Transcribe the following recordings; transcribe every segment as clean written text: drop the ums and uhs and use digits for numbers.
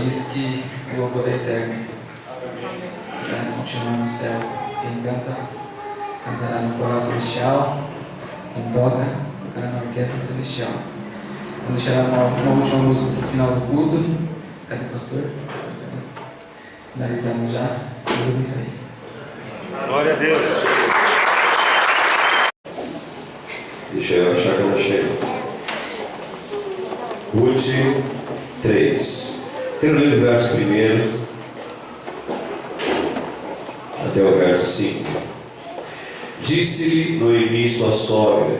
diz que o louvor é eterno. Vai continuar no céu. Quem canta, cantará no coral celestial. Quem toca, tocará na orquestra celestial. Vamos deixar uma última música para o final do culto. Cadê o pastor? Finalizando já. Deus abençoe. Glória a Deus. Deixa eu achar que eu não chego. Ruth 3. Quero ler o verso 1 até o verso 5. Disse-lhe Noemi sua sogra: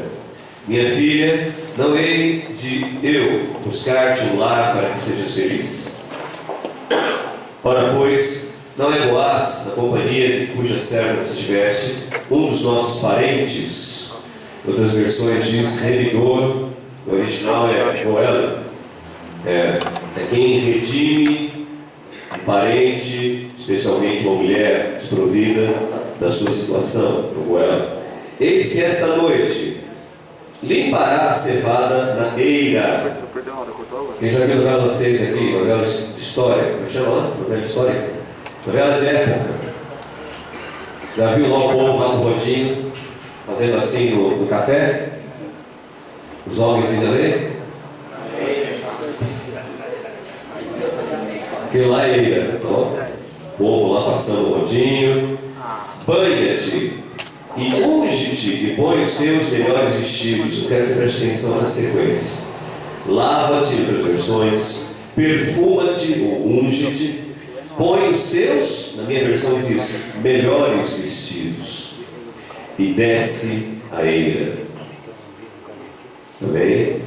minha filha, não hei de eu buscar-te um lar para que sejas feliz? Ora, pois, não é Boaz, na companhia de cuja serva estiveste, um dos nossos parentes? Outras versões diz remidor, o original é Boel, é quem redime um parente, especialmente uma mulher desprovida da sua situação, o Boel. eis que esta noite limpará a cevada na eira. Quem já viu novela 6 aqui, novela história, como chama lá? Novela histórica? Novela de época. Já viu lá o povo lá no rodinho, fazendo assim no café? Os homens dizem amém? Aquilo lá é eira, então, o povo lá passando o rodinho. Banha-te e unge-te e põe os teus melhores vestidos. Eu quero que você preste atenção na sequência. Lava-te, em outras versões, perfuma-te ou unge-te, põe os teus, na minha versão diz, melhores vestidos e desce a eira. Amém?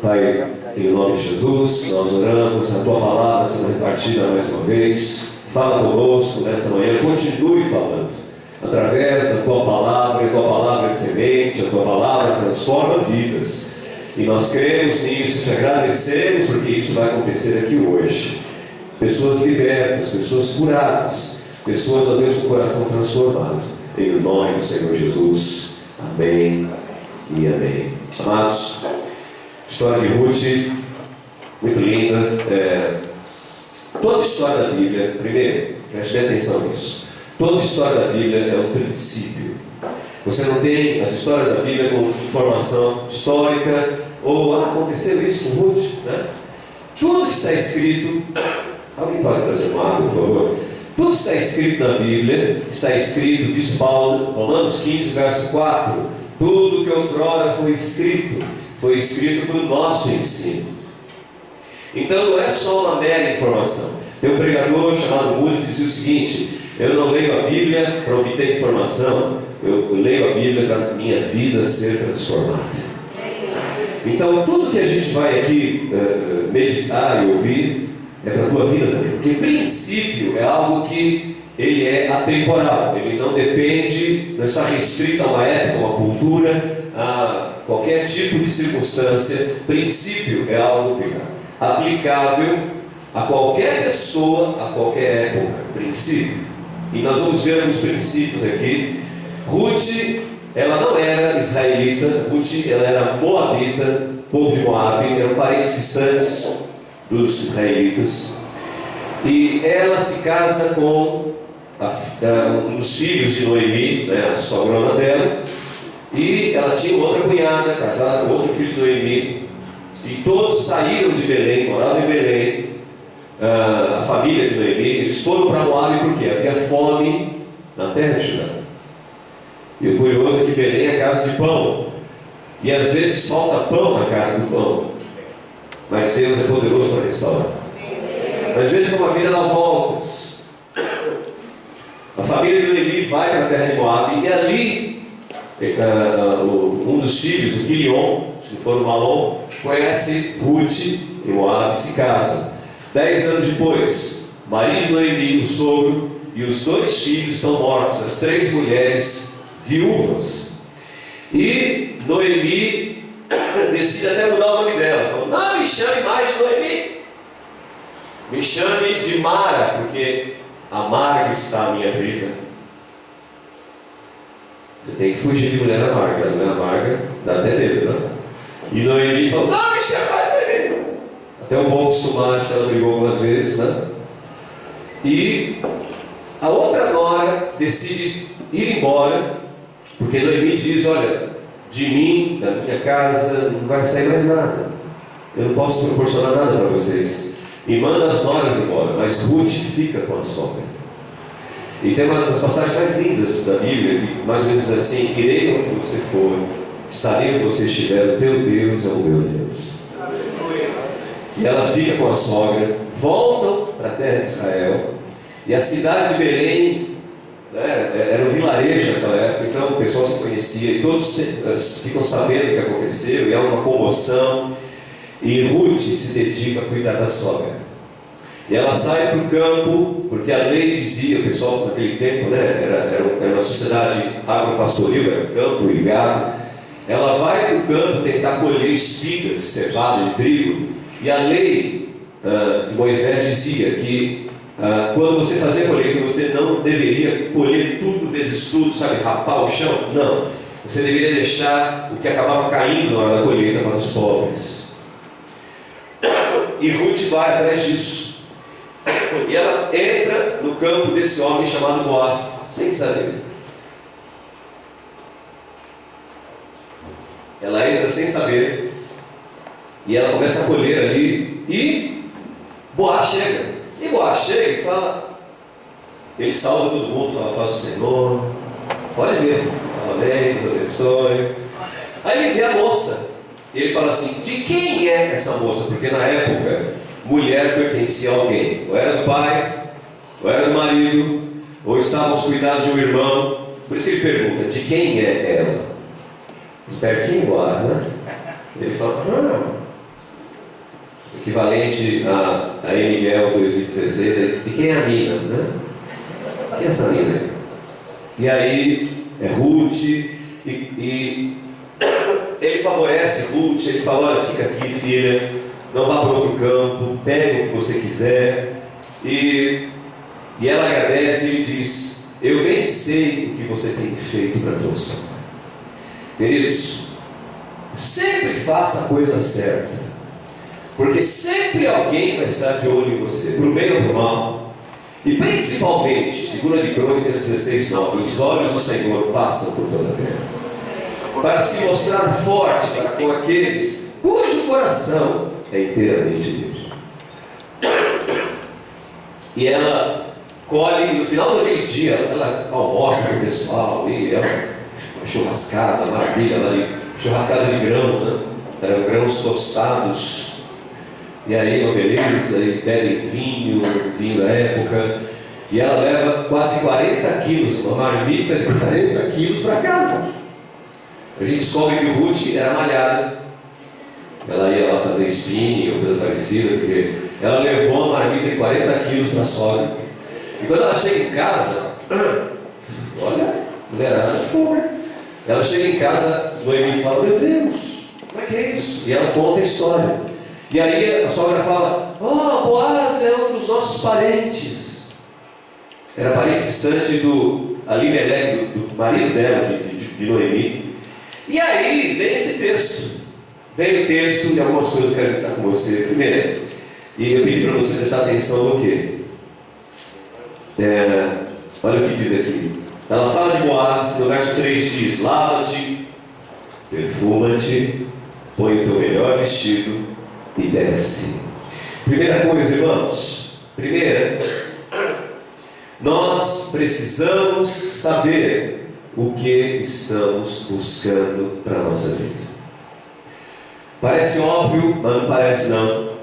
Pai, em nome de Jesus, nós oramos, a Tua palavra sendo repartida mais uma vez. Fala conosco nessa manhã, continue falando, através da Tua palavra. A Tua palavra é semente, a Tua palavra transforma vidas. E nós cremos nisso, te agradecemos, porque isso vai acontecer aqui hoje. Pessoas libertas, pessoas curadas, pessoas, ó Deus, com o coração transformado. Em nome do Senhor Jesus. Amém e amém. Amados, história de Ruth, muito linda. Toda história da Bíblia, primeiro, preste atenção nisso. Toda história da Bíblia é um princípio. Você não tem as histórias da Bíblia com informação histórica, ou aconteceu isso com Ruth, né? Tudo que está escrito, alguém pode trazer uma água, por favor? Tudo que está escrito na Bíblia, está escrito, diz Paulo, Romanos 15, verso 4, tudo que outrora foi escrito para o nosso ensino. Então não é só uma mera informação. Tem um pregador chamado Moody que dizia o seguinte: eu não leio a Bíblia para obter informação, eu leio a Bíblia para a minha vida ser transformada. Então tudo que a gente vai aqui meditar e ouvir é para a tua vida também, porque princípio é algo que ele é atemporal, ele não depende, não está restrito a uma época, a uma cultura, a qualquer tipo de circunstância. Princípio é algo aplicável a qualquer pessoa, a qualquer época. Princípio. E nós vamos ver alguns princípios aqui. Ruth, ela não era israelita, Ruth, ela era moabita, povo de Moabe, eram parentes distantes dos israelitas. E ela se casa com um dos filhos de Noemi, né, a sogrona dela. E ela tinha outra cunhada, casada com outro filho de Noemi. E todos saíram de Belém, moravam em Belém, a família de Noemi. Eles foram para Moabe porque havia fome na terra de Judá. E o curioso é que Belém é casa de pão. E às vezes falta pão na casa do pão. Mas Deus é poderoso para restaurar. Às vezes, como a vida dá voltas, a família de Noemi vai para a terra de Moabe. E ali, um dos filhos, o Quilion, se for o Malom, conhece Ruth em Moabe e se casa. 10 anos depois, marido de Noemi, o sogro, e os 2 filhos estão mortos, as 3 mulheres viúvas. E Noemi decide até mudar o nome dela. Falou: não me chame mais de Noemi, me chame de Mara, porque amarga está a minha vida. Você tem que fugir de mulher amarga. Mulher amarga dá até medo, né? E Noemi falou: não me chame mais de Noemi. Até um bom sumate, ela brigou algumas vezes, né? E a outra nora decide ir embora, porque Noemi diz: olha, de mim, da minha casa, não vai sair mais nada. Eu não posso proporcionar nada para vocês. E manda as noras embora, mas Ruth fica com a sogra. E tem umas passagens mais lindas da Bíblia, que mais ou menos diz assim: irei onde você for, estarei onde você estiver, o teu Deus é o meu Deus. E ela fica com a sogra, voltam para a terra de Israel, e a cidade de Belém, né, era um vilarejo naquela época, então o pessoal se conhecia, e todos ficam sabendo o que aconteceu, e há uma comoção, e Ruth se dedica a cuidar da sogra. E ela sai para o campo, porque a lei dizia, o pessoal naquele tempo, né, era uma sociedade agropastoril, era campo e gado. Ela vai para o campo tentar colher espigas, cevada e trigo, e a lei de Moisés dizia que quando você fazia colheita, você não deveria colher tudo vezes tudo, sabe, rapar o chão. Não. Você deveria deixar o que acabava caindo na hora da colheita para os pobres. E Ruth vai atrás disso. E ela entra no campo desse homem chamado Boaz, sem saber. Ela entra sem saber. E ela começa a colher ali. E Boaz chega. E Boaz chega e fala. Ele salva todo mundo, fala: paz do Senhor. Pode ver. Fala bem, Deus abençoe. Aí ele vê a moça. E ele fala assim: de quem é essa moça? Porque na época, mulher pertencia a alguém. Ou era do pai, ou era do marido, ou estava aos cuidados de um irmão. Por isso que ele pergunta: de quem é ela? Pertinho igual, né? Ele fala: não. Equivalente a Miguel 2016, de quem é a mina, né? E essa mina? E aí é Ruth, e ele favorece Ruth, ele fala: olha, fica aqui, filha, não vá para outro campo, pega o que você quiser. E ela agradece e ele diz: eu bem sei o que você tem feito para a tua sogra. Queridos, sempre faça a coisa certa, porque sempre alguém vai estar de olho em você, por bem ou por mal. E principalmente, 2 Crônicas 16:9, os olhos do Senhor passam por toda a terra, para se mostrar forte para com aqueles cujo coração é inteiramente dele. E ela colhe, no final daquele dia, ela almoça com o pessoal, e ela churrascada, maravilha, churrascada de grãos, né? Eram grãos tostados. E aí, uma beleza, e bebem vinho da época. E ela leva quase 40 quilos, uma marmita de 40 quilos para casa. A gente descobre que Ruth era malhada. Ela ia lá fazer spinning ou coisa parecida, porque ela levou uma marmita de 40 quilos para a sogra. E quando ela chega em casa, olha, mulherada, ela chega em casa, Noemi fala: meu Deus, como é que é isso? E ela conta a história. E aí a sogra fala: oh, Boaz é um dos nossos parentes. Era parente distante do Alimeleque, do marido dela, de Noemi. E aí vem esse texto. Vem o texto de algumas coisas que eu quero comentar com você. Primeiro, e eu pedi para você prestar atenção no quê? Olha o que diz aqui. Ela fala de Boaz, no verso 3 diz: lava-te, perfuma-te, põe o teu melhor vestido e desce. Primeira coisa, irmãos, nós precisamos saber o que estamos buscando para a nossa vida. Parece óbvio, mas não parece não.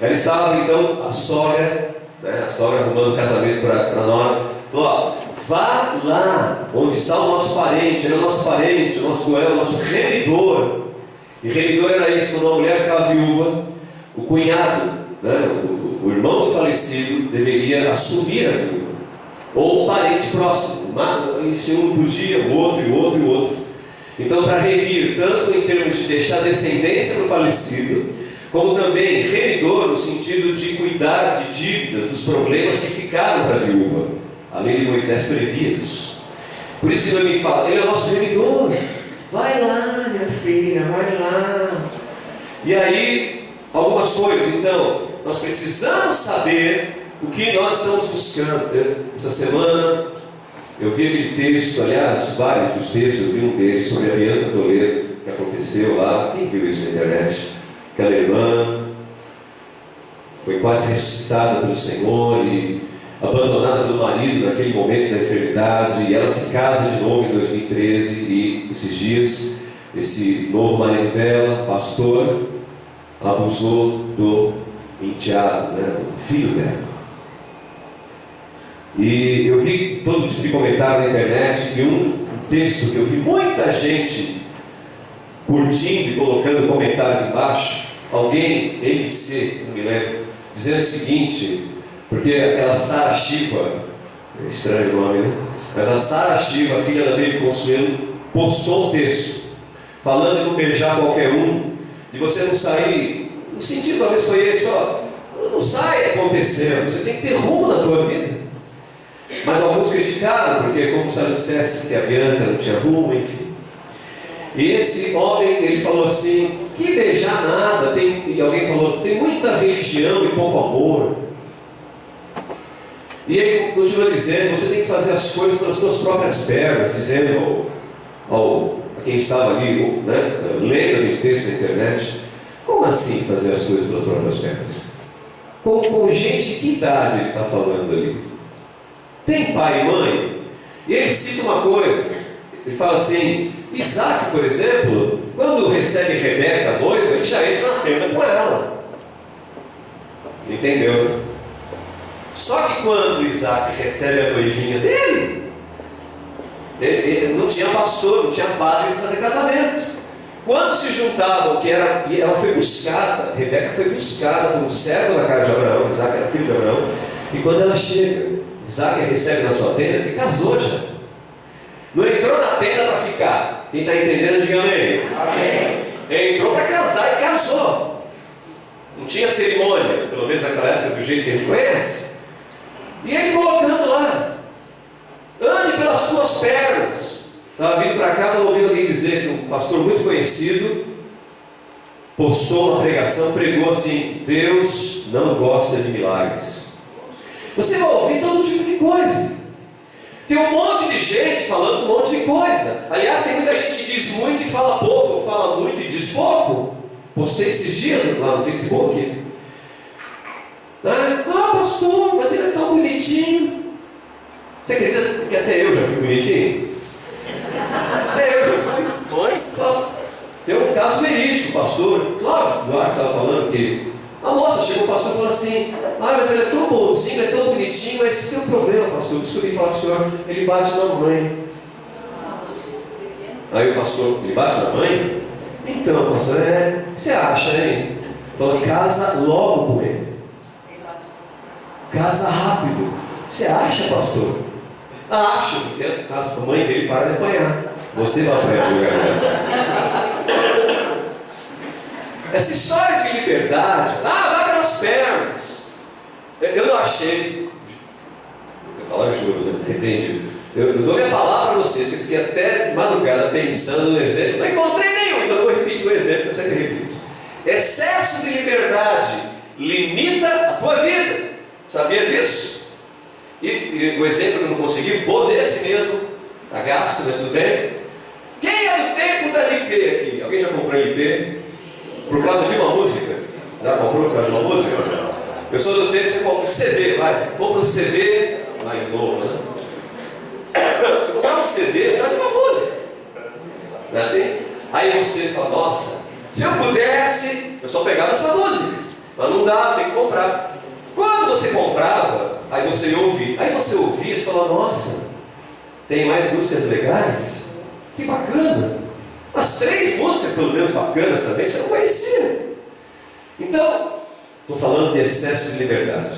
Ela estava então, a sogra arrumando casamento para nós. Falou: vá lá onde está o nosso parente, era o nosso parente, o nosso remidor. E remidor era isso: quando uma mulher ficava viúva, o cunhado, né, o irmão do falecido, deveria assumir a viúva, ou um parente próximo. Se um não podia, o outro, e o outro, e o outro. Então, para remir, tanto em termos de deixar descendência no falecido, como também remidor no sentido de cuidar de dívidas, dos problemas que ficaram para a viúva. A lei de Moisés previa isso. Por isso que Noemi fala: ele é o nosso remidor. Vai lá, minha filha, vai lá. E aí, algumas coisas. Então, nós precisamos saber o que nós estamos buscando. Essa semana eu vi aquele texto, aliás, vários dos textos, eu vi um deles sobre a Bianca Toledo, que aconteceu lá. Quem viu isso na internet? Aquela irmã foi quase ressuscitada pelo Senhor e abandonada pelo marido naquele momento da enfermidade, e ela se casa de novo em 2013, e esses dias esse novo marido dela, pastor, abusou do enteado, né, do filho dela. E eu vi todo tipo de comentário na internet, e um texto que eu vi muita gente curtindo e colocando comentários embaixo. Alguém, MC, não me lembro, dizendo o seguinte: porque aquela Sara Shiva, é estranho o nome, né? Mas a Sara Shiva, filha da Baby Consuelo, postou um texto falando de não beijar qualquer um, de você não sair. O sentido talvez foi esse: ó, não sai acontecendo, você tem que ter rumo na tua vida. Mas alguns criticaram, porque como se ela dissesse que a Bianca não tinha rumo, enfim. E esse homem, ele falou assim, que beijar nada, e alguém falou, tem muita religião e pouco amor. E ele continua dizendo, você tem que fazer as coisas pelas suas próprias pernas, dizendo a quem estava ali, né, lendo aquele texto na internet, como assim fazer as coisas pelas próprias pernas? Com gente de que idade ele está falando ali? Tem pai e mãe? E ele cita uma coisa, ele fala assim, Isaac, por exemplo, quando recebe Rebeca, a noiva, ele já entra na tenda com ela. Entendeu, né? Só que quando Isaac recebe a noivinha dele, ele não tinha pastor, não tinha padre para fazer casamento. Quando se juntavam, e ela foi buscada, Rebeca foi buscada como serva na casa de Abraão, Isaac era filho de Abraão, e quando ela chega, Isaac recebe na sua tenda, que casou já. Não entrou na tenda para ficar. Quem está entendendo, diga amém. Amém. Entrou para casar e casou. Não tinha cerimônia, pelo menos naquela época, do jeito que a gente conhece. E ele colocando lá, ande pelas suas pernas. Estava vindo para cá, estava ouvindo alguém dizer que um pastor muito conhecido postou uma pregação, pregou assim: Deus não gosta de milagres. Você vai ouvir todo tipo de coisa. Tem um monte de gente falando um monte de coisa. Aliás, tem muita gente que diz muito e fala pouco, ou fala muito e diz pouco. Postei esses dias lá no Facebook. Pastor, mas ele é tão bonitinho. Você acredita que até eu já fui bonitinho? Até eu já fui. Foi? Tem um caso verídico, pastor. Claro, o Arco estava falando que a moça chegou ao pastor e falou assim: mas ele é tão bonzinho, ele é tão bonitinho, mas tem um problema, pastor. Isso que eu vim falar com o senhor, ele bate na mãe. Aí o pastor, ele bate na mãe? Então, pastor, você acha, hein? Falou, casa logo com ele. Casa rápido. Você acha, pastor? Acho, porque a mãe dele para de apanhar. Você vai apanhar no lugar dela. Essa história de liberdade, vai pelas pernas. Eu não achei, eu falo, eu juro, né? Repreendi. Eu dou minha palavra para vocês, eu fiquei até de madrugada pensando no exemplo, não encontrei nenhum, então eu vou repetir o exemplo, eu sempre repito. Excesso de liberdade limita a tua vida. Sabia disso? E o exemplo que eu não consegui, vou desse mesmo, está gasto, mas tudo bem. Quem é do tempo da LP aqui? Alguém já comprou LP? Por causa de uma música? Já comprou por causa de uma música? Eu sou do tempo que você compra um CD, vai. Compra um CD mais novo, né? Você compra um CD por causa de uma música. Não é assim? Aí você fala, nossa, se eu pudesse, eu só pegava essa música. Mas não dá, tem que comprar. Quando você comprava, aí você ouvia. Aí você ouvia e falava, nossa, tem mais músicas legais? Que bacana. As 3 músicas, pelo menos bacanas também, você não conhecia. Então, estou falando de excesso de liberdade.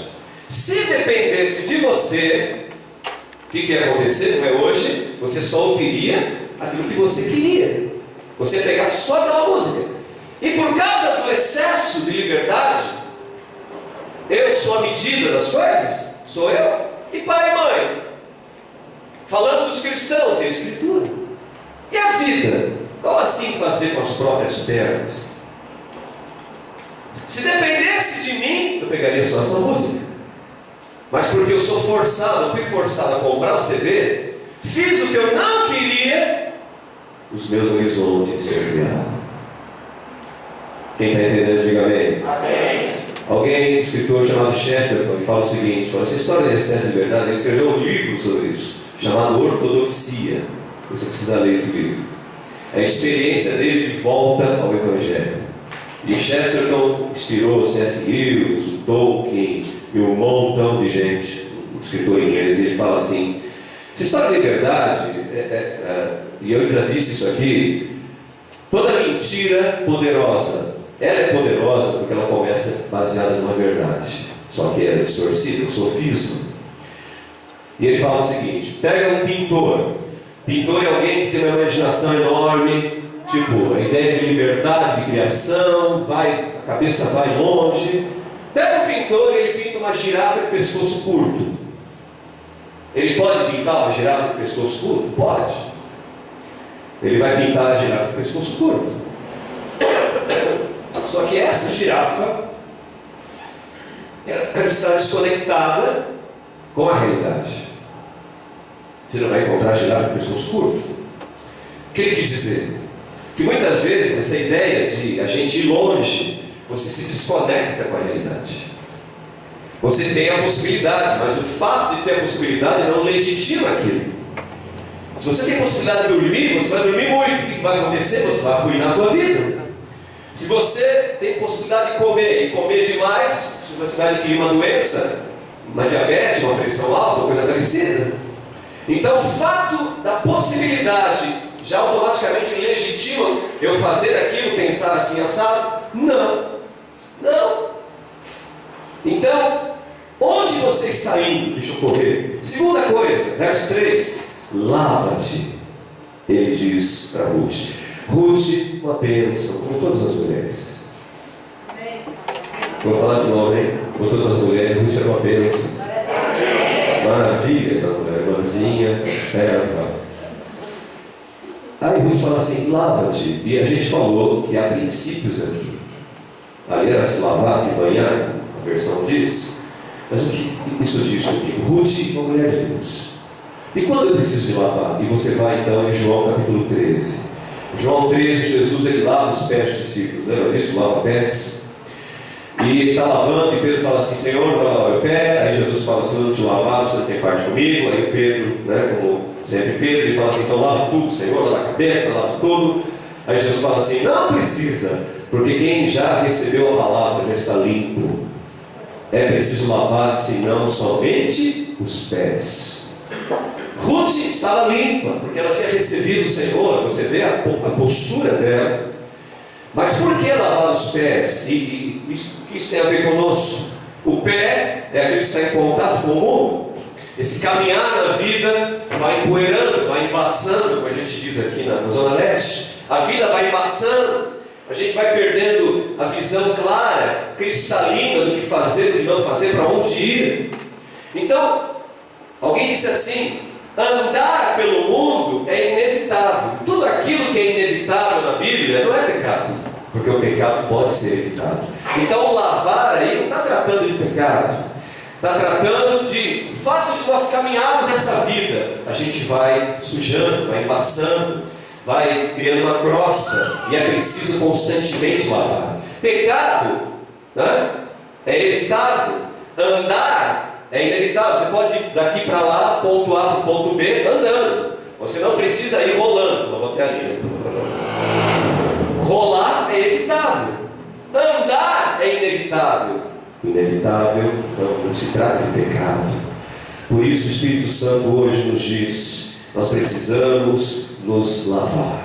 Se dependesse de você, o que ia acontecer? Não é hoje, você só ouviria aquilo que você queria. Você ia pegar só aquela música. E por causa do excesso de liberdade, eu sou a medida das coisas? Sou eu. E pai e mãe? Falando dos cristãos e a Escritura. E a vida? Como assim fazer com as próprias pernas? Se dependesse de mim, eu pegaria só essa música. Mas porque eu sou forçado, eu fui forçado a comprar o CD, fiz o que eu não queria, os meus horizontes se ampliaram. Quem está entendendo, diga amém. Amém. Alguém, um escritor chamado Chesterton, ele fala o seguinte: essa história de excesso de liberdade, ele escreveu um livro sobre isso, chamado Ortodoxia. Você precisa ler esse livro. É a experiência dele de volta ao Evangelho. E Chesterton inspirou C.S. Lewis, Tolkien e um montão de gente, um escritor inglês. E ele fala assim: essa história de liberdade, e eu já disse isso aqui, toda mentira poderosa, ela é poderosa porque ela começa baseada numa verdade, só que ela é distorcida, um sofisma. E ele fala o seguinte: pega um pintor. Pintor é alguém que tem uma imaginação enorme, tipo, a ideia de liberdade, de criação, a cabeça vai longe. Pega um pintor e ele pinta uma girafa de pescoço curto. Ele pode pintar uma girafa de pescoço curto? Pode. Ele vai pintar a girafa de pescoço curto. Só que essa girafa, ela está desconectada com a realidade. Você não vai encontrar a girafa de pescoço curto. O que ele quis dizer? Que muitas vezes essa ideia de a gente ir longe, você se desconecta com a realidade. Você tem a possibilidade, mas o fato de ter a possibilidade não legitima aquilo. Se você tem a possibilidade de dormir, você vai dormir muito. O que vai acontecer? Você vai arruinar a tua vida. Se você tem a possibilidade de comer e comer demais, você vai adquirir uma doença, uma diabetes, uma pressão alta, uma coisa parecida. Então o fato da possibilidade já automaticamente legitima eu fazer aquilo, pensar assim, assado? Não. Então, onde você está indo? Deixa eu correr. Segunda coisa, verso 3. Lava-te, ele diz para Ruth. Ruth, uma bênção, como todas as mulheres. Vou falar de novo, hein? Como todas as mulheres, Ruth é uma bênção. Maravilha, aquela mulher, irmãzinha, serva. Aí Ruth fala assim, lava-te. E a gente falou que há princípios aqui. Ali era se lavar, se banhar, a versão diz. Mas o que isso diz comigo? Ruth, uma mulher de Deus. E quando eu preciso me lavar? E você vai então em João capítulo 13. João 13, Jesus ele lava os pés dos discípulos. Lembra disso? Lava pés. E ele está lavando e Pedro fala assim, Senhor, vai lavar meu pé. Aí Jesus fala assim, eu não te lavar, você não tem parte comigo. Aí Pedro, como sempre Pedro, ele fala assim, então lava tudo, Senhor, lava a cabeça, lava tudo. Aí Jesus fala assim, não precisa, porque quem já recebeu a palavra já está limpo. É preciso lavar, senão somente os pés. Ruth estava limpa, porque ela tinha recebido o Senhor. Você vê a postura dela. Mas por que lavar os pés? E isso tem a ver conosco. O pé é aquele que está em contato com o mundo. Esse caminhar na vida vai empoeirando, vai embaçando, como a gente diz aqui na Zona Leste. A vida vai embaçando. A gente vai perdendo a visão clara, cristalina do que fazer, do que não fazer, para onde ir. Então, alguém disse assim, andar pelo mundo é inevitável. Tudo aquilo que é inevitável na Bíblia não é pecado, porque o pecado pode ser evitado. Então o lavar aí não está tratando de pecado, está tratando de fato de nós caminharmos nessa vida. A gente vai sujando, vai embaçando, vai criando uma crosta, e é preciso constantemente lavar. Pecado, né, é evitável. Andar é inevitável. Você pode ir daqui para lá, ponto A para o ponto B, andando. Você não precisa ir rolando. Vou botar ali. Rolar é evitável. Andar é inevitável. Inevitável, então não se trata de pecado. Por isso o Espírito Santo hoje nos diz, nós precisamos nos lavar.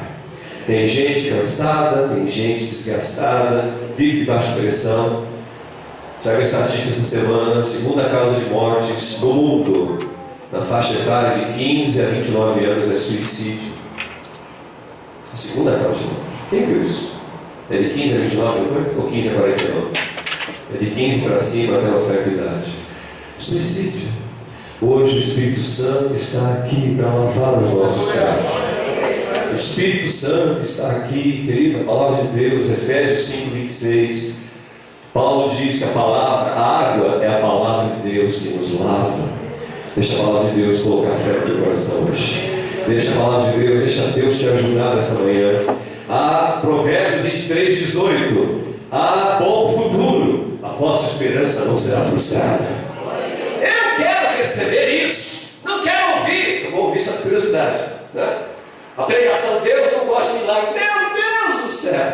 Tem gente cansada, tem gente desgastada, vive debaixo de pressão. Saiu a estatística essa semana, segunda causa de mortes no mundo, na faixa etária de 15 a 29 anos, é suicídio. A segunda causa de morte. Quem viu isso? É de 15 a 29, não foi? Ou 15 a 49? É de 15 para cima até uma certa idade. Suicídio. Hoje o Espírito Santo está aqui para lavar os nossos pés. O Espírito Santo está aqui, querido, a palavra de Deus, Efésios 5:26. Paulo diz que a água é a palavra de Deus que nos lava. Deixa a palavra de Deus colocar fé no teu coração hoje. Deixa a palavra de Deus, deixa Deus te ajudar nessa manhã. Provérbios 23:18. Bom futuro, a vossa esperança não será frustrada. Eu quero receber isso, não quero ouvir. Eu vou ouvir essa curiosidade, né? A pregação de Deus não gosta de milagre. Meu Deus do céu,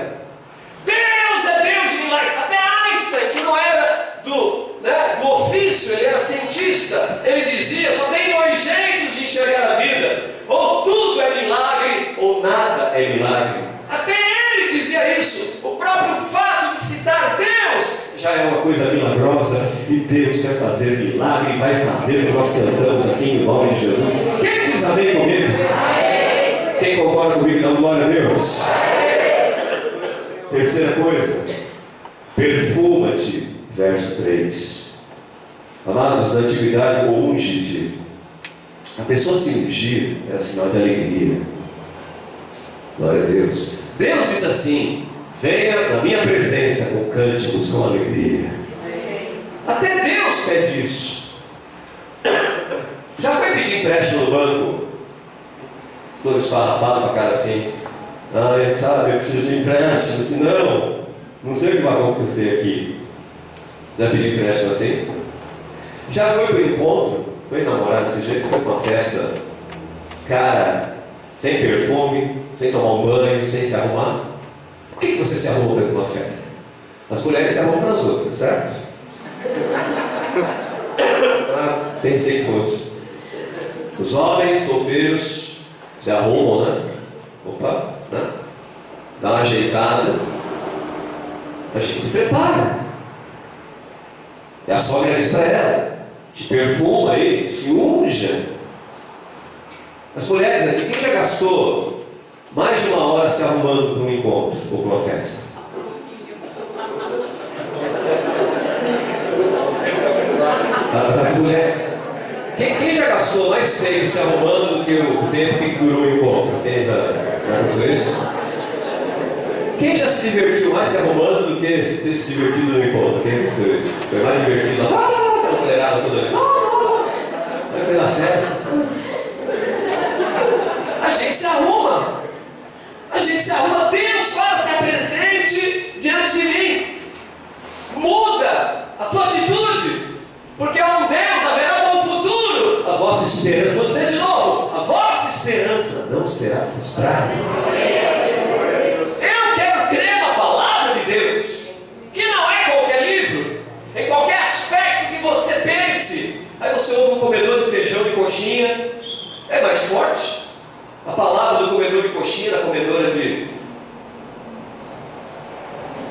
Deus é Deus de milagre. Até Einstein, que não era do ofício, ele era cientista, ele dizia, só tem dois jeitos de enxergar a vida: ou tudo é milagre, ou nada é milagre. Até ele dizia isso. O próprio fato de citar Deus já é uma coisa milagrosa, e Deus quer fazer milagre, vai fazer o que nós cantamos aqui em nome de Jesus. Quem diz amém comigo? Quem concorda comigo, dá glória a Deus? Terceira coisa, perfuma-te verso 3. Amados, na antiguidade, o unge-te. A pessoa se ungir era sinal de alegria. Glória a Deus. Deus diz assim: venha na minha presença com cânticos, com alegria. Até Deus pede isso. Já foi pedir empréstimo no banco? Todo esfarrapado com a cara assim: sabe, eu preciso de empréstimo. Assim, não sei o que vai acontecer aqui. Já pediu empréstimo assim? Já foi para o encontro? Foi namorar desse jeito? Foi para uma festa? Cara, sem perfume, sem tomar um banho, sem se arrumar? Por que você se arruma dentro de uma festa? As mulheres se arrumam nas outras, certo? Pensei que fosse. Os homens solteiros se arrumam, né? Opa, né? Dá uma ajeitada. A gente se prepara. E a sogra diz para ela: te perfuma aí, se unja. As mulheres aqui, quem já gastou mais de 1 hora se arrumando para um encontro ou para uma festa? As mulheres. Quem já gastou mais tempo se arrumando do que o tempo que durou o encontro? Quem já aconteceu isso? Quem já se divertiu mais se arrumando do que ter se divertido no encontro? Quem aconteceu isso? Foi mais divertido? Aquela mulherada toda ali. Vai ser na festa. A gente se arruma. A gente se arruma. Deus fala: se apresente diante de mim. Muda a tua atitude. Porque há um Deus, haverá um bom futuro. A vossa esperança, vou dizer de novo, a vossa esperança não será frustrada. Eu quero crer na palavra de Deus, que não é qualquer livro, em qualquer aspecto que você pense. Aí você ouve um comedor de feijão e coxinha, é mais forte. A palavra do comedor de coxinha, da comedora de...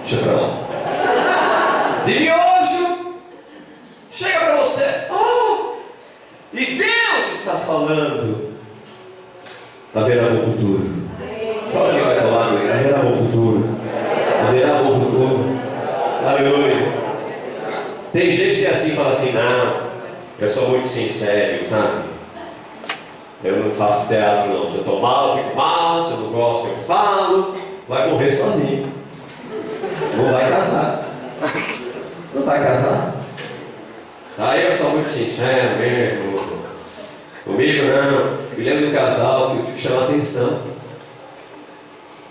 deixa pra lá. De miojo. Chega para você: e Deus está falando, haverá bom futuro. Fala quem vai falar, haverá bom futuro. Haverá bom futuro. Aleluia. Tem gente que é assim, fala assim: não, eu sou muito sincero, sabe? Eu não faço teatro não. Se eu estou mal, eu fico mal. Se eu não gosto, eu falo. Vai morrer sozinho. Não vai casar. Não vai casar. Aí eu sou muito sincero mesmo. Comigo não. Me lembro de um casal que eu tive que chamar atenção.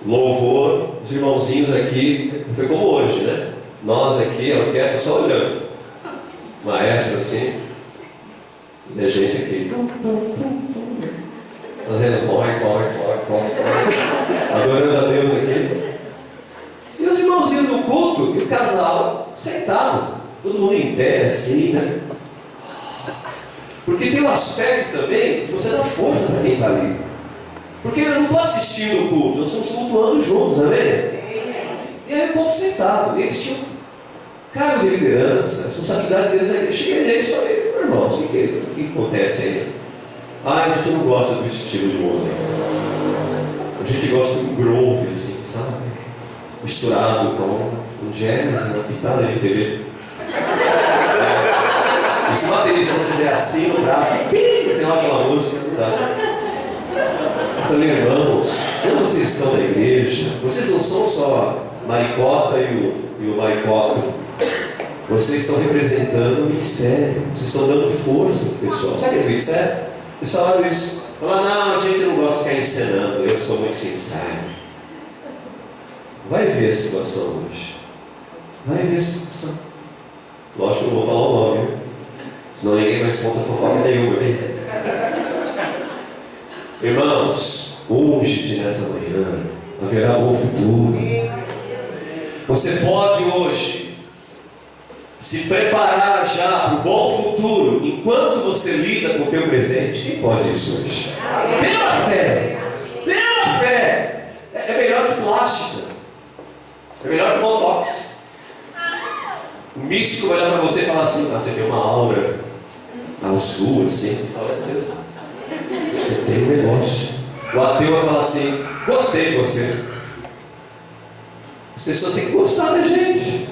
Louvor, os irmãozinhos aqui, foi como hoje, né? Nós aqui, a orquestra só olhando. Maestro assim. E a gente aqui. Fazendo corre. Adorando a Deus aqui. E os irmãozinhos do culto e o casal sentado. Todo mundo em pé, assim, né? Porque tem um aspecto também que você dá força para quem está ali. Porque eu não estou assistindo o culto, nós estamos cultuando juntos, amém? E aí o povo sentado, eles tinham cargo de liderança, a responsabilidade deles aí. Eu cheguei neles e falei: irmãos, o que acontece aí? A gente não gosta do estilo de música. A gente gosta do groove, assim, sabe? Misturado com jazz, uma pitada de MPB. E se o baterista não fizer assim no braço, sei lá aquela música, não dá. Eu falei: irmãos, quando vocês estão na igreja, vocês não são só maricota e o maricoto. Vocês estão representando o ministério. Vocês estão dando força pro pessoal. Sabe o que é sério? Eles falaram isso. Falaram: não, a gente não gosta de ficar encenando. Eu sou muito sincero. Vai ver a situação hoje. Vai ver a situação. Lógico que eu não vou falar o nome, senão ninguém mais conta fofoca nenhuma aqui. Irmãos, unge-te nessa manhã, haverá bom futuro. Você pode hoje se preparar já para o bom futuro enquanto você lida com o teu presente. Quem pode isso hoje? Pela fé. Pela fé. É melhor que plástica. É melhor que botox. O místico vai olhar para você e falar assim: você tem uma aura azul assim. Você fala: Deus, você tem um negócio. O ateu vai falar assim: gostei de você. As pessoas têm que gostar da gente.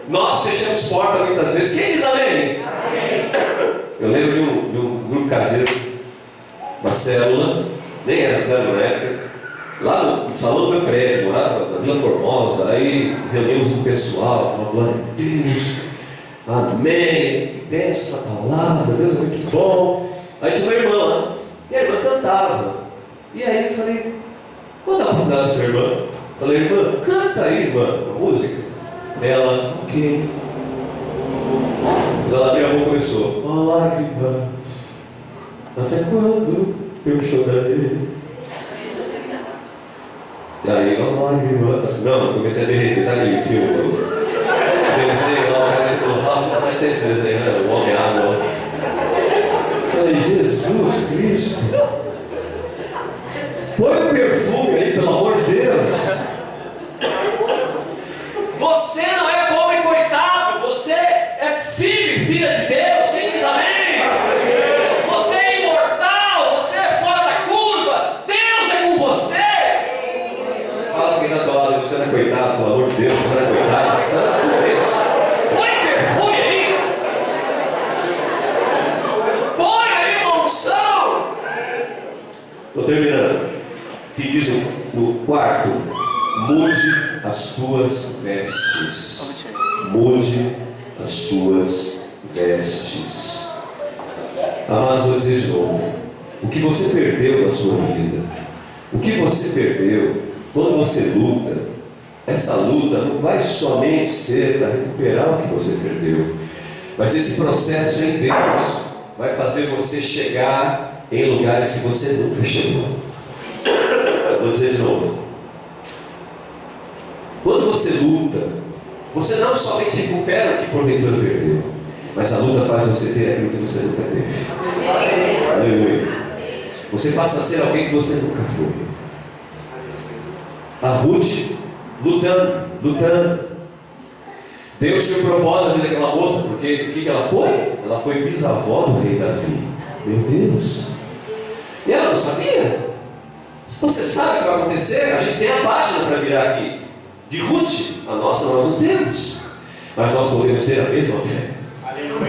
Nós fechamos porta muitas vezes. Quem diz amém? Eu lembro de um grupo caseiro, uma célula, nem era célula na época, lá no salão do meu prédio, morava na Vila Formosa. Aí reunimos um pessoal, falando: glória a Deus, amém, que benção essa palavra, Deus é muito bom. Aí tinha uma irmã lá, e a irmã cantava. E aí eu falei: vou dar uma oportunidade para sua irmã. Falei: irmã, canta aí, irmã, uma música. Ela: ok. Ela abriu a boca e começou: ó lágrimas, até quando eu chorarei? E aí, ó lágrimas. Não, comecei a derreter, sabe aquele filme? Comecei lá, faz tempo esse desenho, né? O Homem-Água. Falei: Jesus Cristo, põe o perfume aí, pelo amor de Deus. Você não é pobre coitado, você é filho e filha de Deus. Quem diz amém? Você é imortal, você é fora da curva, Deus é com você. Fala quem está do lado: você não é coitado, pelo amor de Deus, você não é coitado, santo Deus. Põe perfume aí, põe aí uma unção. Estou terminando. Que diz no quarto: mude as tuas vestes. Mude as tuas vestes. Amados, vou dizer de novo: o que você perdeu na sua vida, o que você perdeu quando você luta, essa luta não vai somente ser para recuperar o que você perdeu, mas esse processo em Deus vai fazer você chegar em lugares que você nunca chegou. Vou dizer de novo: quando você luta, você não somente recupera o que porventura perdeu, mas a luta faz você ter aquilo que você nunca teve. Aleluia. Você passa a ser alguém que você nunca foi. A Ruth lutando. Deus tinha um propósito na vida daquela moça, porque o que ela foi? Ela foi bisavó do rei Davi. Meu Deus! E ela não sabia. Você sabe o que vai acontecer? A gente tem a página para virar aqui. De Ruth, a nossa nós não temos, mas nós podemos ter a mesma fé.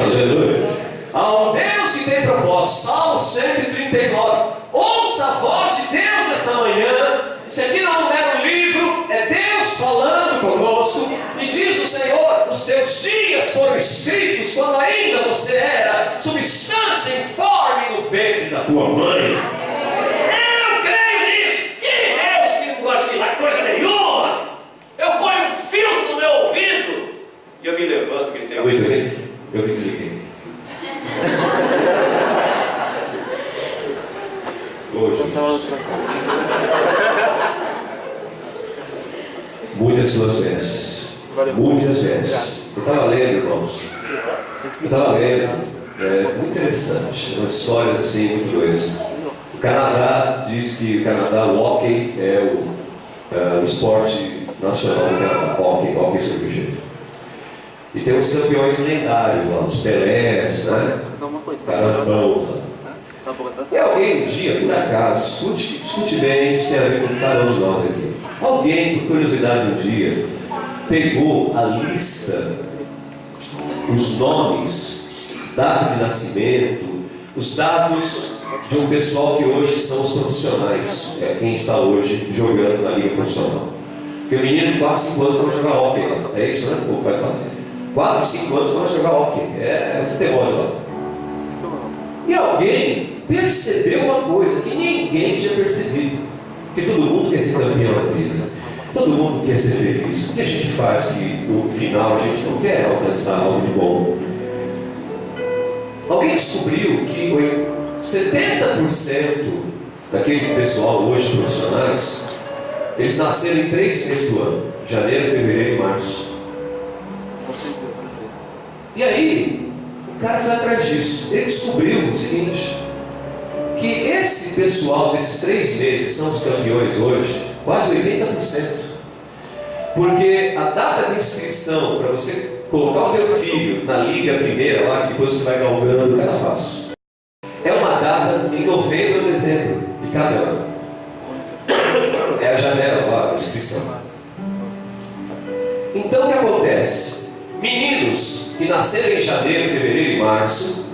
Aleluia. Ao Deus que tem propósito. Salmo 139. Ouça a voz de Deus essa manhã. Isso aqui não é um livro, é Deus falando conosco. E diz o Senhor: os teus dias foram escritos quando ainda você era substância informe no ventre da tua mãe. Eu creio nisso. Que Deus que não gosta de coisa nenhuma. Eu ponho um filtro no meu ouvido e eu me levanto, que ele tem ouvido. Eu que desliguei. Hoje, mude as suas vestes. Mude as vestes. Eu estava lendo, irmãos. Muito interessante. Umas histórias assim, muito doidas. O Canadá diz que o hockey é o esporte nacional do Canadá. Hockey sobre gelo. E tem uns campeões lendários lá, os Pelés, né? Caras bons lá. E alguém um dia, por acaso, escute bem, isso tem a ver com cada um de nós aqui. Alguém, por curiosidade, um dia pegou a lista, os nomes, data de nascimento, os dados de um pessoal que hoje são os profissionais, quem está hoje jogando na liga profissional. Porque o menino de 4, 5 anos vai jogar hockey lá, é isso, né? Como faz lá? 4, 5 anos vai jogar hockey, é futebol lá. E alguém percebeu uma coisa que ninguém tinha percebido, porque todo mundo quer ser campeão na vida, todo mundo quer ser feliz. O que a gente faz que no final a gente não quer alcançar algo de bom? Alguém descobriu que 70% daquele pessoal hoje profissionais, eles nasceram em 3 meses do ano: janeiro, fevereiro e março. E aí o cara foi atrás disso. Ele descobriu o seguinte: que esse pessoal desses 3 meses são os campeões hoje, quase 80%. Porque a data de inscrição para você colocar o teu filho na liga primeira lá, que depois você vai galgando cada passo, é uma data em novembro ou dezembro de cada ano. É a janela lá, a inscrição. Então o que acontece? que nasceram em janeiro, fevereiro e março,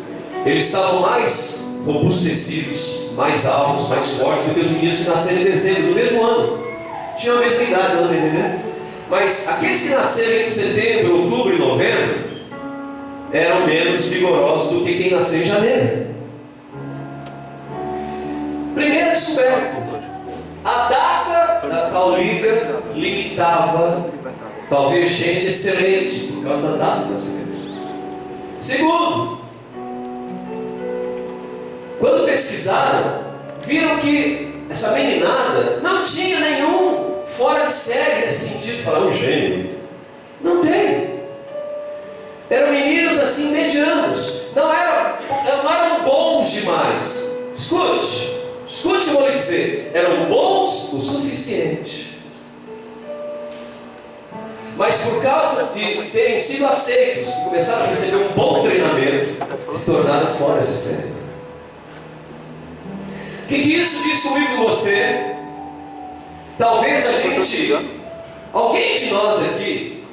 eles estavam mais robustecidos, mais altos, mais fortes do que os meninos que nasceram em dezembro do mesmo ano. Tinham a mesma idade, não entendeu? Mas aqueles que nasceram em setembro, outubro e novembro eram menos vigorosos do que quem nasceu em janeiro. Primeira descoberta: a data da tal liga limitava talvez gente excelente por causa da data do nascimento. Segundo, quando pesquisaram, viram que essa meninada não tinha nenhum fora de série nesse sentido, falar um gênio. Não tem. Eram meninos assim medianos. Não eram bons demais. Escute o que eu vou lhe dizer. Eram bons o suficiente. Mas por causa de terem sido aceitos e começaram a receber um bom treinamento, se tornaram fora de série. O que isso diz comigo com você? Talvez alguém de nós aqui,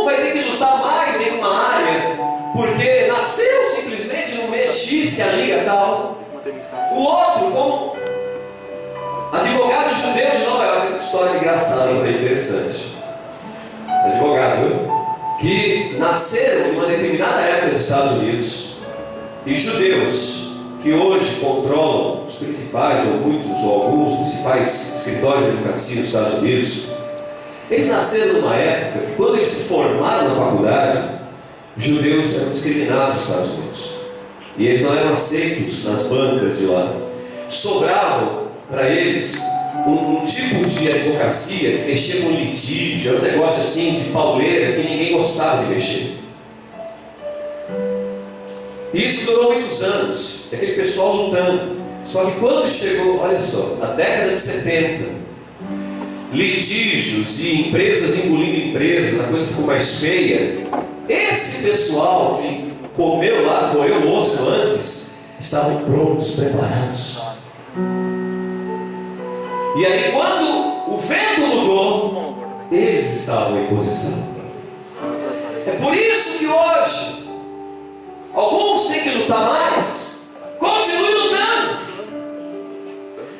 vai ter que lutar mais em uma área, porque nasceu simplesmente no mês X, que é a liga tal. O outro, como advogado judeu de Nova York, história engraçada, interessante. Advogado, viu? Que nasceram em uma determinada época dos Estados Unidos, e judeus que hoje controlam os principais, ou muitos, ou alguns principais escritórios de advocacia nos Estados Unidos, eles nasceram numa época que, quando eles se formaram na faculdade, judeus eram discriminados nos Estados Unidos, e eles não eram aceitos nas bancas de lá. Sobravam para eles um tipo de advocacia que mexia com litígio, era um negócio assim de pauleira que ninguém gostava de mexer. E isso durou muitos anos, aquele pessoal lutando. Só que quando chegou, olha só, a década de 70, litígios e empresas engolindo empresas, a coisa ficou mais feia. Esse pessoal que comeu lá, roeu o osso antes, estavam prontos, preparados. E aí, quando o vento mudou, eles estavam em posição. É por isso que hoje alguns têm que lutar mais. Continue lutando,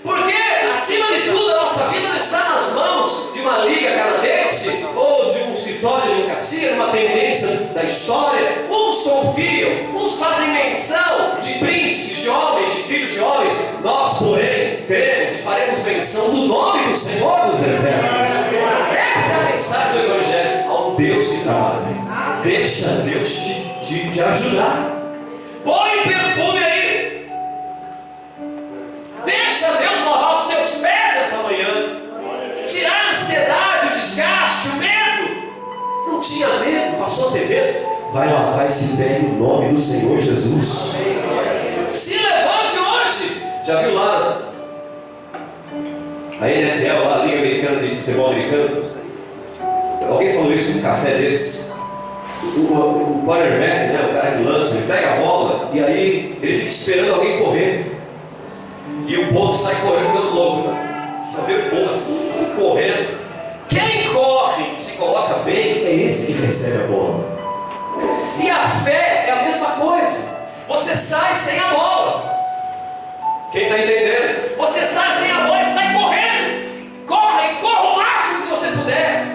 porque acima de tudo a nossa vida não está nas mãos de uma liga canadense ou de um escritório de advocacia, uma tendência da história. Uns confiam, uns fazem menção de príncipes, de homens, de filhos de homens. Nós, porém, cremos e faremos menção do nome do Senhor dos Exércitos. Essa é a mensagem do Evangelho. Há um Deus que trabalha. Deixa Deus te ajudar. Põe perfume aí. Deixa Deus lavar os teus pés essa manhã. Tirar a ansiedade, o desgaste, o medo. Não tinha medo, passou a ter medo. Vai lavar esse pé no nome do Senhor Jesus. Se levante hoje. Já viu lá a NFL, lá, a Liga Americana de Futebol Americano? Alguém falou isso num café desse. O quarterback, né, o cara que lança, ele pega a bola e aí ele fica esperando alguém correr. E o povo sai correndo pelo louco. Você vê o povo correndo. Quem corre, se coloca bem, é esse que recebe a bola. E a fé é a mesma coisa. Você sai sem a bola. Quem está entendendo? Você sai sem a bola e sai correndo. Corra o máximo que você puder.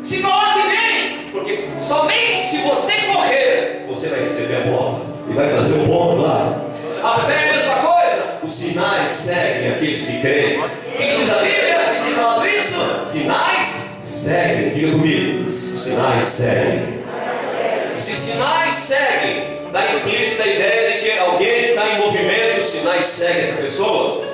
Se coloque bem, porque somente se você correr, você vai receber a bola e vai fazer o ponto lá. A fé é a mesma coisa. Os sinais seguem aqueles que creem. Quem diz a Bíblia? Quem fala isso? Sinais seguem. Diga comigo. Os sinais seguem. Se sinais seguem, está implícita a ideia de que alguém está em movimento, os sinais seguem essa pessoa.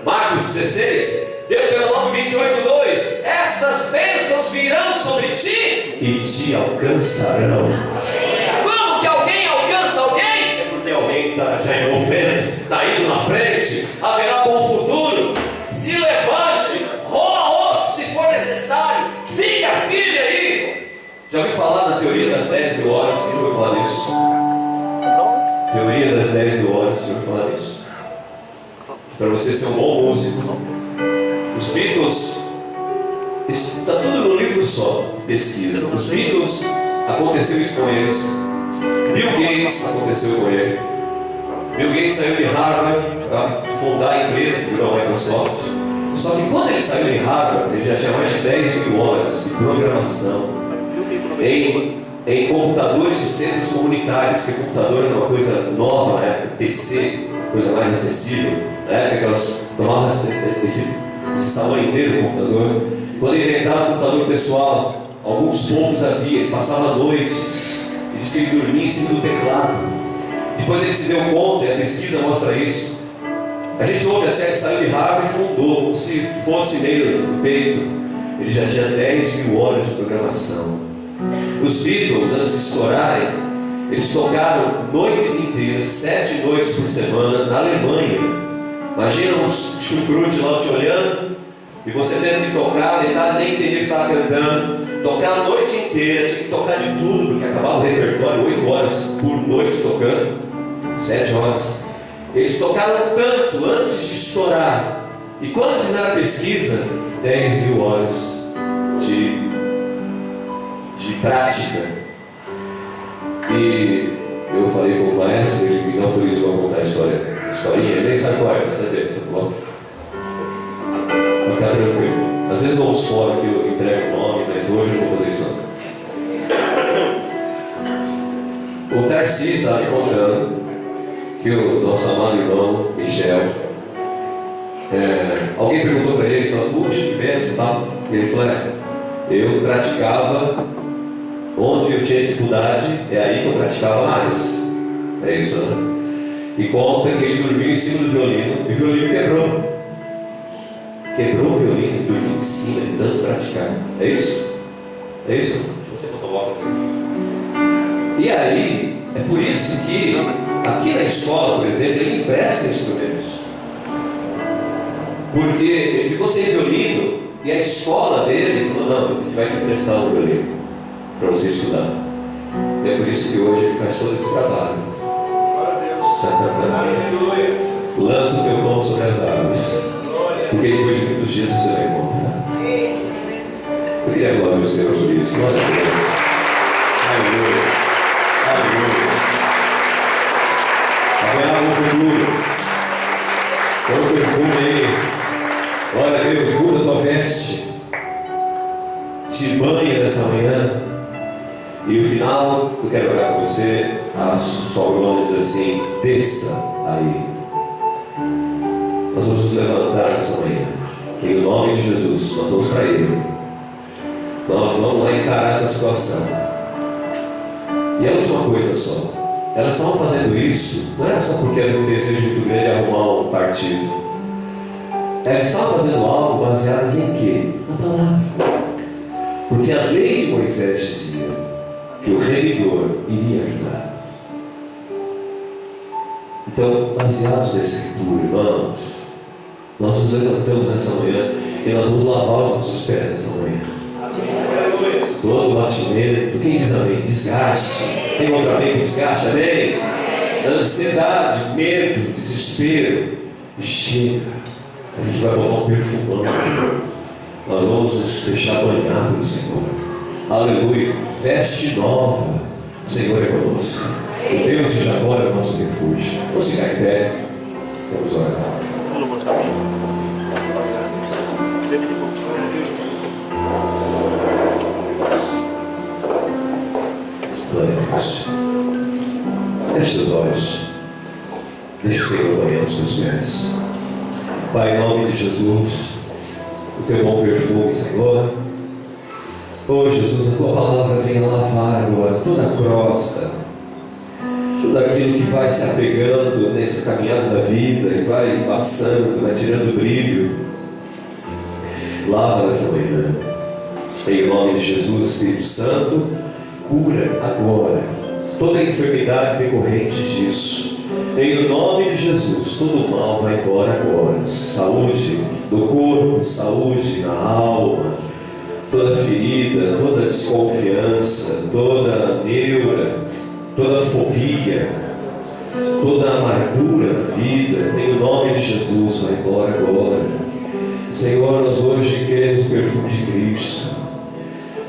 Marcos 16, Deuteronômio 28:2. Estas bênçãos virão sobre ti e te alcançarão. Como que alguém alcança alguém? É porque alguém está já em movimento, está indo na frente, haverá bom futuro. Se levante, rola osso se for necessário, fica firme aí. Já ouviu falar da teoria das 10.000 horas? Quem já ouviu falar nisso? Teoria das 10.000 horas, já ouviu falar nisso? Para você ser um bom músico, os Beatles, está tudo no livro só, pesquisa. Os Beatles, aconteceu isso com eles. Bill Gates, aconteceu com ele. Bill Gates saiu de Harvard para fundar a empresa que virou a Microsoft. Só que quando ele saiu de Harvard, ele já tinha mais de 10 mil horas de programação em computadores de centros comunitários, porque computador era uma coisa nova na época, PC, coisa mais acessível. Na época que elas tomavam esse salão inteiro do computador. Quando ele inventava o computador pessoal, alguns poucos havia, ele passava noites, ele disse que ele dormia em cima do teclado. Depois ele se deu conta, e a pesquisa mostra isso. A gente ouve a série, saiu de Harvard e fundou, como se fosse meio no peito. Ele já tinha 10 mil horas de programação. Os Beatles, antes de estourarem, eles tocaram noites inteiras, 7 noites por semana, na Alemanha. Imagina uns chucrute lá te olhando, e você tendo que tocar, metade nem entender o que estava cantando, tocar a noite inteira, tinha que tocar de tudo, porque acabava o repertório 8 horas por noite tocando, 7 horas. Eles tocaram tanto antes de estourar, e quando fizeram a pesquisa, 10 mil horas de prática. E eu falei com o maestro, ele me autorizou a contar a historinha, ele nem sabe qual é, mas é dele, tá bom? Vai ficar tranquilo. Às vezes eu dou uns fora que eu entrego o nome, mas hoje eu não vou fazer isso não. O Tarcísio estava me contando que o nosso amado irmão Michel, alguém perguntou para ele, falou, puxa, que benção e tal. E ele falou, eu praticava onde eu tinha dificuldade, é aí que eu praticava mais. É isso, né? E conta que ele dormiu em cima do violino, e o violino quebrou. Quebrou o violino e dormiu em cima de tanto praticar. É isso? É isso? Deixa eu botar aqui. E aí, é por isso que aqui na escola, por exemplo, ele empresta instrumentos. Porque ele ficou sem violino e a escola dele falou, não, a gente vai te emprestar um violino para você estudar. E é por isso que hoje ele faz todo esse trabalho. Lança o teu pão sobre as águas, porque depois de muitos dias você vai encontrar. Eu queria glória ao Senhor por isso. Glória a Deus. Aleluia. Aleluia. Haverá um futuro. Põe o perfume aí. Glória a Deus. Muda a tua veste. Te banha nessa manhã. E no final, eu quero orar com você. A sua diz assim: desça aí. Nós vamos nos levantar nessa manhã. Em nome de Jesus, nós vamos para Ele. Nós vamos lá encarar essa situação. E a última coisa só. Elas estavam fazendo isso, não era só porque havia um desejo muito grande de arrumar um partido. Elas estavam fazendo algo baseado em quê? Na palavra. Porque a lei de Moisés dizia que o remidor iria ajudar. Então, baseados na Escritura, irmãos, nós nos levantamos nessa manhã e nós vamos lavar os nossos pés nessa manhã. Todo batimento, quem diz amém? Desgaste. Tem outro amém? Desgaste, amém? Ansiedade, medo, desespero. Chega. A gente vai botar um perfumão. Nós vamos nos deixar banhar pelo Senhor. Aleluia. Veste nova. O Senhor é conosco. O Deus de Jacó é o nosso refúgio. Vamos ficar em pé. Vamos orar. Glória a Deus. Feche os olhos. Deixa o Senhor banhar os seus pés. Pai, em nome de Jesus, o teu bom perfume, Senhor. Oh Jesus, a tua palavra venha lavar agora toda a crosta, tudo aquilo que vai se apegando nessa caminhada da vida e vai passando, vai tirando o brilho. Lava nessa manhã. Em nome de Jesus, Espírito Santo, cura agora toda a enfermidade decorrente disso. Em nome de Jesus, todo mal vai embora agora. Saúde do corpo, saúde na alma, toda ferida, toda desconfiança, toda neura, toda fobia, toda amargura da vida, em nome de Jesus, vai embora agora. Senhor, nós hoje queremos o perfume de Cristo.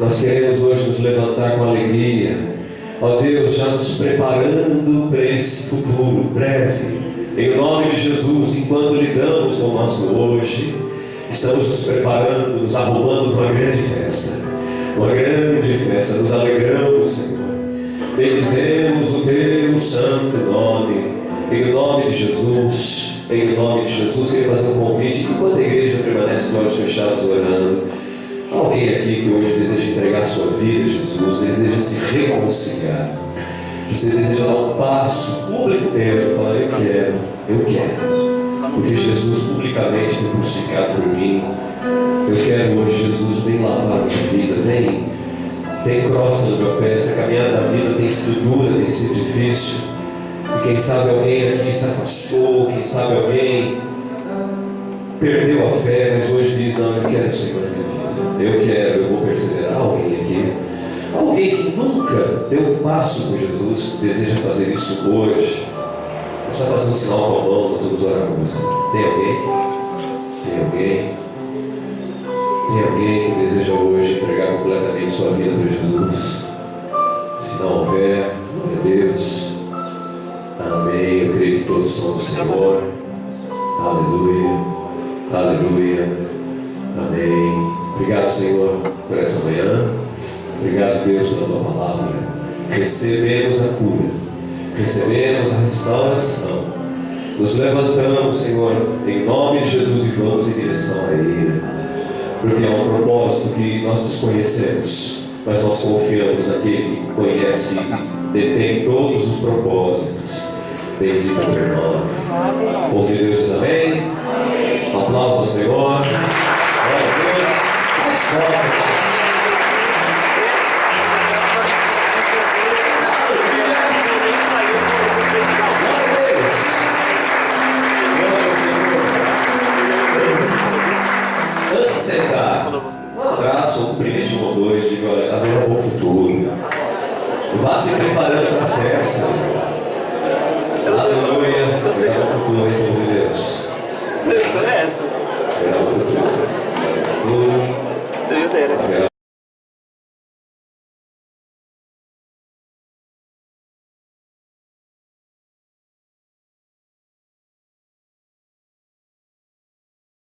Nós queremos hoje nos levantar com alegria, Ó Deus, já nos preparando para esse futuro breve. Em nome de Jesus, enquanto lidamos com o nosso hoje, estamos nos preparando, nos arrumando para uma grande festa. Uma grande festa, nos alegramos, Senhor. Bendizemos o Teu santo nome. Em nome de Jesus, queria fazer um convite. Enquanto a igreja permanece de olhos fechados orando, alguém aqui que hoje deseja entregar a sua vida a Jesus, deseja se reconciliar, você deseja dar um passo público mesmo, falar: eu quero, porque Jesus publicamente foi crucificado por mim. Eu quero hoje, Jesus, vem lavar minha vida, vem crosta no meu pé. Essa caminhada da vida tem sido dura, tem sido difícil. E quem sabe alguém aqui se afastou, quem sabe alguém perdeu a fé, mas hoje diz: não, eu quero o Senhor na minha vida. Eu vou perseverar. Alguém aqui, alguém que nunca deu um passo com Jesus, deseja fazer isso hoje. Só fazer um sinal com a mão, nós vamos orar com você. Tem alguém? Tem alguém que deseja hoje entregar completamente sua vida para Jesus? Se não houver, glória a Deus. Amém. Eu creio que todos são do Senhor. Aleluia. Aleluia. Amém. Obrigado, Senhor, por essa manhã. Obrigado, Deus, pela Tua palavra. Recebemos a cura, recebemos a restauração. Nos levantamos, Senhor, em nome de Jesus, e vamos em direção a Ele. Porque é um propósito que nós desconhecemos, mas nós confiamos naquele que conhece e detém todos os propósitos. Bendito é o teu nome. Povo de Deus, amém? Um aplauso ao Senhor. Glória a Deus. Mais forte. Antes de sentar, um abraço, um cumprimento de um ou dois, diga: olha, haverá um bom futuro. Vá se preparando para a festa. Aleluia. Haverá um bom futuro, em nome de Deus.